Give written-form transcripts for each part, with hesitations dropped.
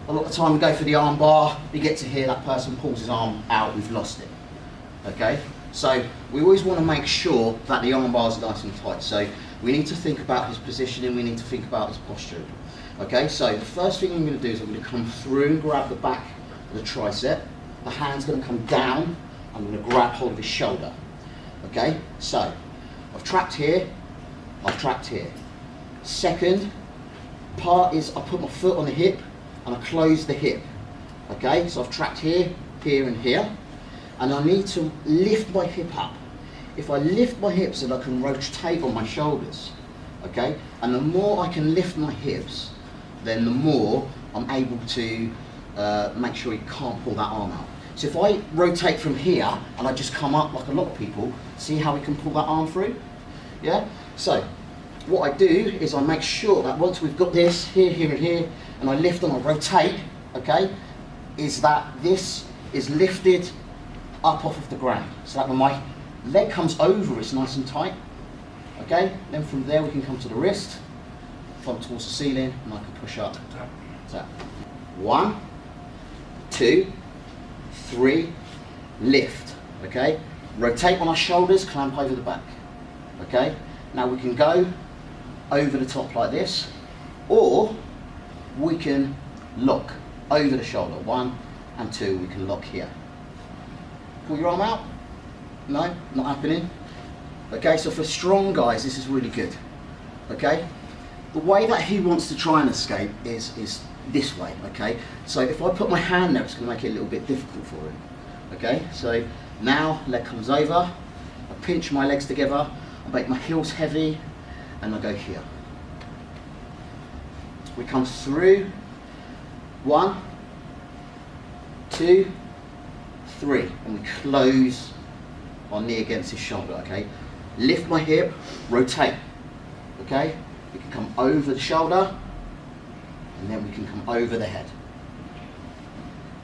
a lot of the time we go for the arm bar, you get to here, that person pulls his arm out, we've lost it. Okay, so we always want to make sure that the arm bar is nice and tight. So we need to think about his positioning, we need to think about his posture. Okay, so the first thing I'm going to do is I'm going to come through and grab the back of the tricep. The hand's going to come down, I'm going to grab hold of his shoulder. Okay, so I've trapped here, I've trapped here. Second part is I put my foot on the hip and I close the hip. Okay, so I've trapped here, here and here. And I need to lift my hip up. If I lift my hips, then I can rotate on my shoulders. Okay, and the more I can lift my hips, then the more I'm able to make sure he can't pull that arm out. So if I rotate from here and I just come up like a lot of people, see how we can pull that arm through? Yeah? So what I do is I make sure that once we've got this here, here and here, and I lift and I rotate, okay, is that this is lifted up off of the ground. So that when my leg comes over, it's nice and tight. Okay, then from there we can come to the wrist, come towards the ceiling, and I can push up. Tap. 1, 2, 3, lift. Okay, rotate on our shoulders, clamp over the back. Okay, now we can go over the top like this, or we can lock over the shoulder. 1 and 2, we can lock here. Pull your arm out. No, not happening. Okay, so for strong guys, this is really good. Okay, the way that he wants to try and escape is this way. Okay, so if I put my hand there, it's going to make it a little bit difficult for him. Okay, so now leg comes over, I pinch my legs together, I make my heels heavy, and I go here. We come through. 1, 2, 3, and we close our knee against his shoulder. Okay, lift my hip, rotate. Okay, we can come over the shoulder, and then we can come over the head.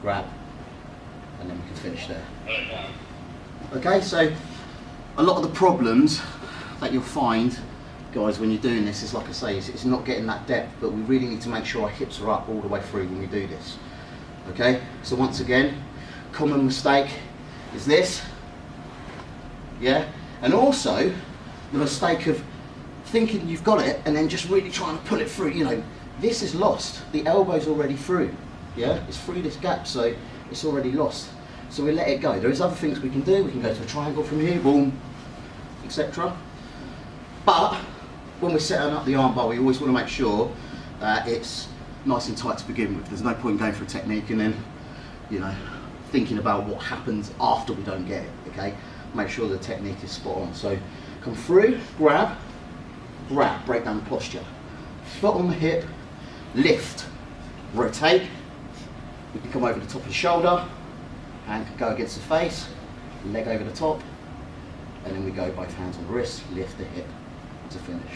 Grab, and then we can finish there. Okay, so a lot of the problems that you'll find, guys, when you're doing this is, like I say, it's not getting that depth, but we really need to make sure our hips are up all the way through when we do this. Okay, so once again, common mistake is this, yeah, and also the mistake of thinking you've got it and then just really trying to pull it through. You know, this is lost. The elbow's already through, yeah, it's through this gap, so it's already lost. So we let it go. There is other things we can do. We can go to a triangle from here, boom, etc. But when we're setting up the arm bar, we always want to make sure that it's nice and tight to begin with. There's no point going for a technique and then, you know, thinking about what happens after we don't get it. Okay, make sure the technique is spot on. So come through, grab, grab, break down the posture. Foot on the hip, lift, rotate. We can come over the top of the shoulder, hand can go against the face, leg over the top, and then we go both hands on the wrist, lift the hip to finish.